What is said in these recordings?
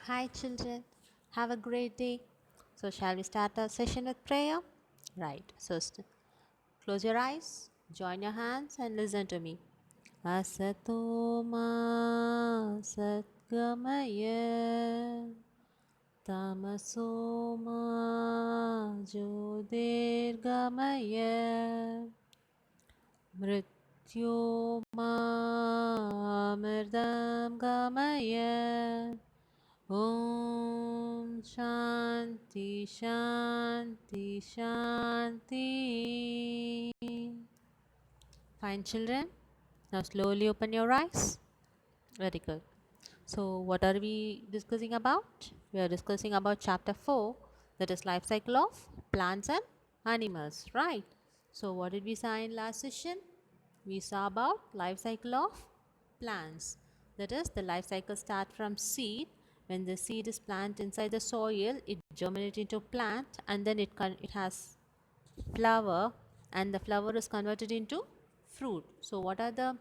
Hi, children. Have a great day. So, shall we start our session with prayer? Right. Close your eyes, join your hands, and listen to me. Asato ma satgamaya tamaso ma jyotirgamaya mrityoma mridam gamaya. Om Shanti Shanti Shanti. Fine, children. Now slowly open your eyes. Very good. So, what are we discussing about? We are discussing about chapter 4, that is life cycle of plants and animals, right? So, what did we say in last session? We saw about life cycle of plants. That is, the life cycle start from seed. When the seed is planted inside the soil, it germinates into plant, and then it has flower, and the flower is converted into fruit. So, what are the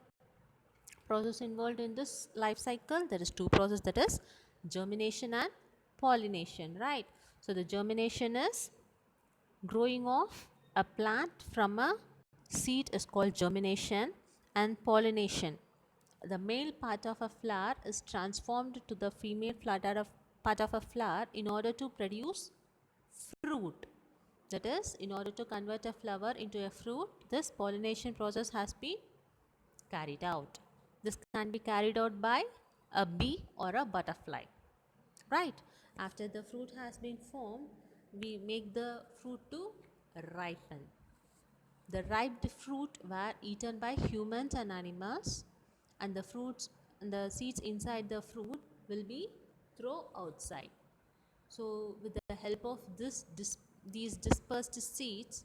process involved in this life cycle? There is two process, that is germination and pollination, right? So the germination is growing of a plant from a seed is called germination, and pollination, the male part of a flower is transformed to the female part of a flower in order to produce fruit. That is, in order to convert a flower into a fruit, this pollination process has been carried out. This can be carried out by a bee or a butterfly. Right? After the fruit has been formed, we make the fruit to ripen. The ripe fruit were eaten by humans and animals, and the fruits and the seeds inside the fruit will be thrown outside. So, with the help of these dispersed seeds,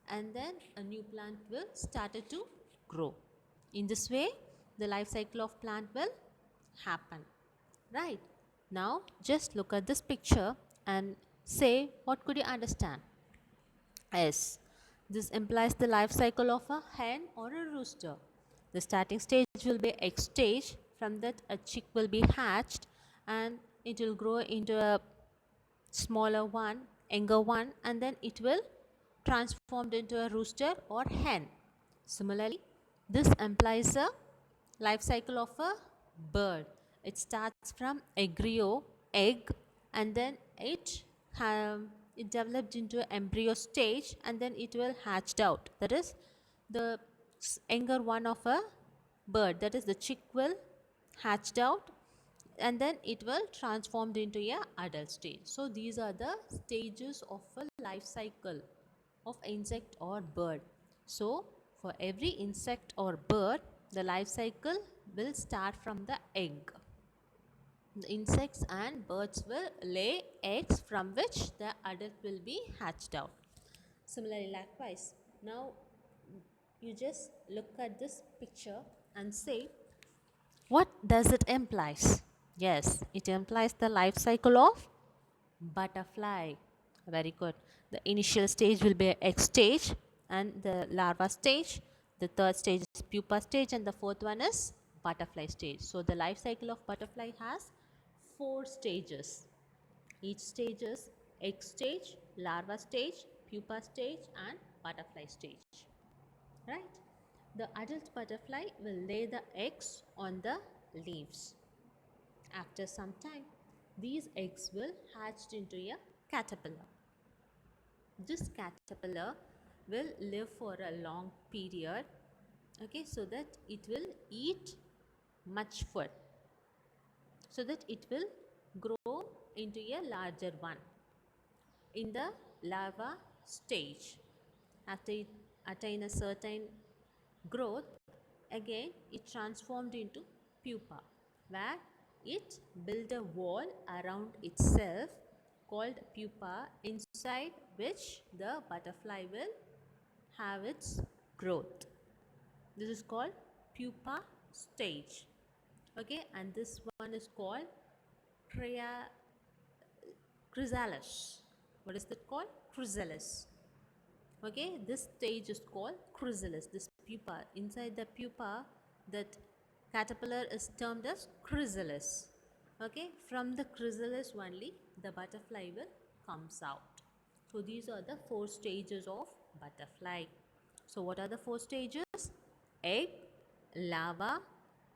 and then a new plant will started to grow. In this way, the life cycle of plant will happen. Right? Now, just look at this picture and say what could you understand. Yes, this implies the life cycle of a hen or a rooster. The starting stage will be egg stage. From that, a chick will be hatched, and it will grow into a smaller one, younger one, and then it will transformed into a rooster or hen. Similarly, this implies a life cycle of a bird. It starts from embryo, egg, and then it developed into an embryo stage, and then it will hatched out. That is the younger one of a bird. That is the chick will hatched out, and then it will transformed into a adult stage. So these are the stages of a life cycle of insect or bird. So for every insect or bird, the life cycle will start from the egg. The insects and birds will lay eggs from which the adult will be hatched out. Similarly, likewise, now you just look at this picture and say, what does it implies? Yes, it implies the life cycle of butterfly. Very good. The initial stage will be egg stage and the larva stage. The third stage is pupa stage, and the fourth one is butterfly stage. So the life cycle of butterfly has four stages. Each stage is egg stage, larva stage, pupa stage, and butterfly stage. Right? The adult butterfly will lay the eggs on the leaves. After some time, these eggs will hatch into a caterpillar. This caterpillar will live for a long period, okay, so that it will eat much food, so that it will grow into a larger one. In the larva stage, after it attain a certain growth, again it transformed into pupa, where it build a wall around itself called pupa, inside which the butterfly will have its growth. This is called pupa stage. Okay, and this one is called chrysalis. What is that called? Chrysalis. Okay, this stage is called chrysalis. This pupa, inside the pupa, that caterpillar is termed as chrysalis. Okay, from the chrysalis only the butterfly will comes out. So these are the four stages of butterfly. So what are the four stages? Egg, larva,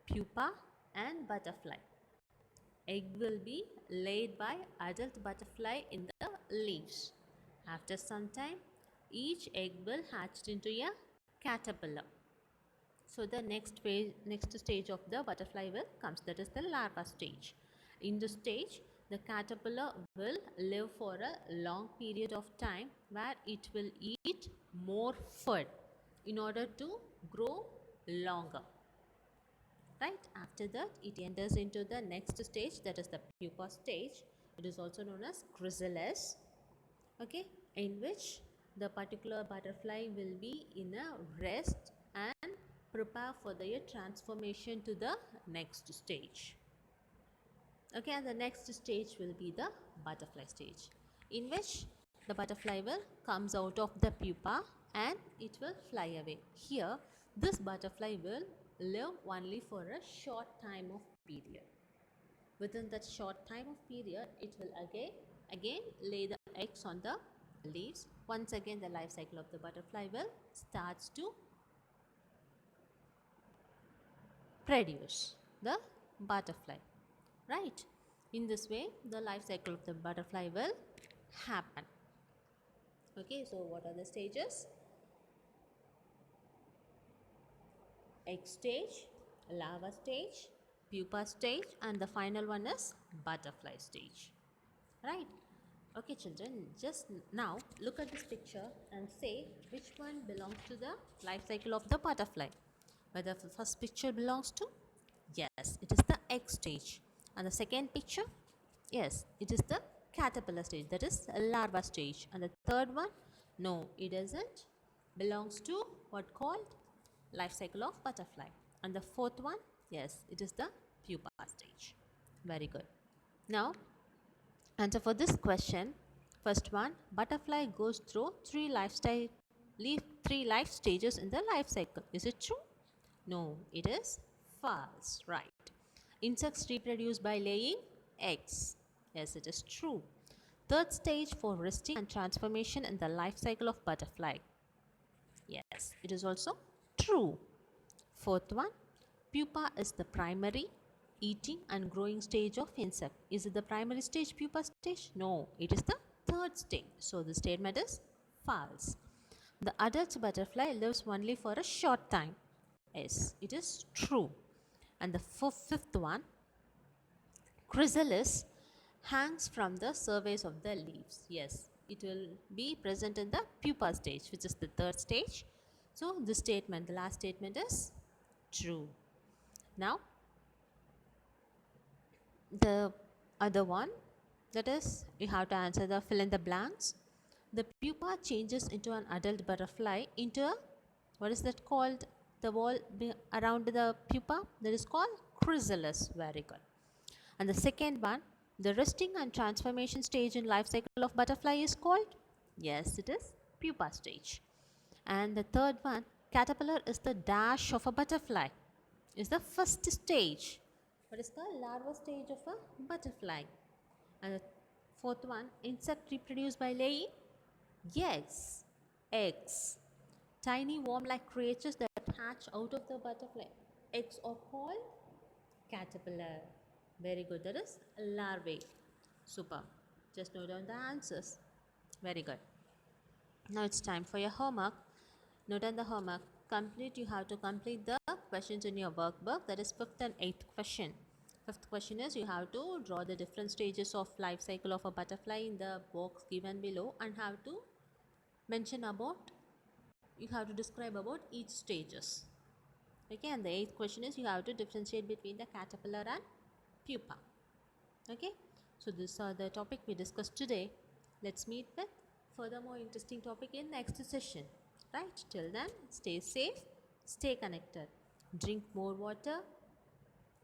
pupa and butterfly. Egg will be laid by adult butterfly in the leaves. After some time, each egg will hatch into a caterpillar. So the next stage of the butterfly will comes, that is the larva stage. In this stage, the caterpillar will live for a long period of time where it will eat more food in order to grow longer. Right after that, it enters into the next stage, that is the pupa stage. It is also known as chrysalis. Okay, in which the particular butterfly will be in a rest and prepare for their transformation to the next stage. Okay, and the next stage will be the butterfly stage, in which the butterfly will comes out of the pupa and it will fly away. Here this butterfly will live only for a short time of period. Within that short time of period, it will again lay the eggs on the leaves. Once again the life cycle of the butterfly will starts to produce the butterfly. Right, in this way the life cycle of the butterfly will happen. Okay, so what are the stages? Egg stage, larva stage, pupa stage and the final one is butterfly stage. Right. Okay children, just now look at this picture and say which one belongs to the life cycle of the butterfly. Whether the first picture belongs to, yes, it is the egg stage. And the second picture, yes, it is the caterpillar stage, that is larva stage. And the third one, no, it doesn't belongs to what called life cycle of butterfly. And the fourth one, yes, it is the pupa stage. Very good. Now answer for this question. First one, butterfly goes through three life stages in the life cycle. Is it true? No, it is false. Right. Insects reproduce by laying eggs. Yes, it is true. Third stage for resting and transformation in the life cycle of butterfly. Yes, it is also true. Fourth one, pupa is the primary eating and growing stage of insect. Is it the primary stage, pupa stage? No, it is the third stage. So the statement is false. The adult butterfly lives only for a short time. Yes, it is true. And the fifth one, chrysalis hangs from the surface of the leaves. Yes, it will be present in the pupa stage, which is the third stage. So this statement, the last statement is true. Now the other one, that is you have to answer the fill in the blanks. The pupa changes into an adult butterfly into a, what is that called, the wall around the pupa, that is called chrysalis. Very good. And the second one, the resting and transformation stage in life cycle of butterfly is called, yes, it is pupa stage. And the third one, caterpillar is the dash of a butterfly, is the first stage, what is called larva stage of a butterfly. And the fourth one, insect reproduce by laying, yes, eggs. Tiny worm-like creatures that hatch out of the butterfly eggs are called caterpillar. Very good, that is larvae. Super. Just note down the answers. Very good. Now it's time for your homework. Note down the homework. You have to complete the questions in your workbook, that is fifth and eighth question. Fifth question is you have to draw the different stages of life cycle of a butterfly in the box given below and have to mention about, you have to describe about each stages. Okay, and the eighth question is you have to differentiate between the caterpillar and pupa. Okay, so these are the topic we discussed today. Let's meet with furthermore interesting topic in next session. Right, till then stay safe, stay connected, drink more water,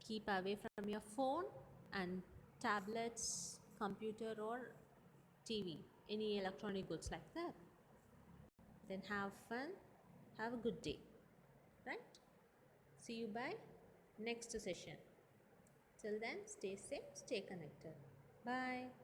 keep away from your phone and tablets, computer or TV, any electronic goods like that. Then have fun, have a good day. Right, see you by next session. Till then, stay safe, stay connected. Bye.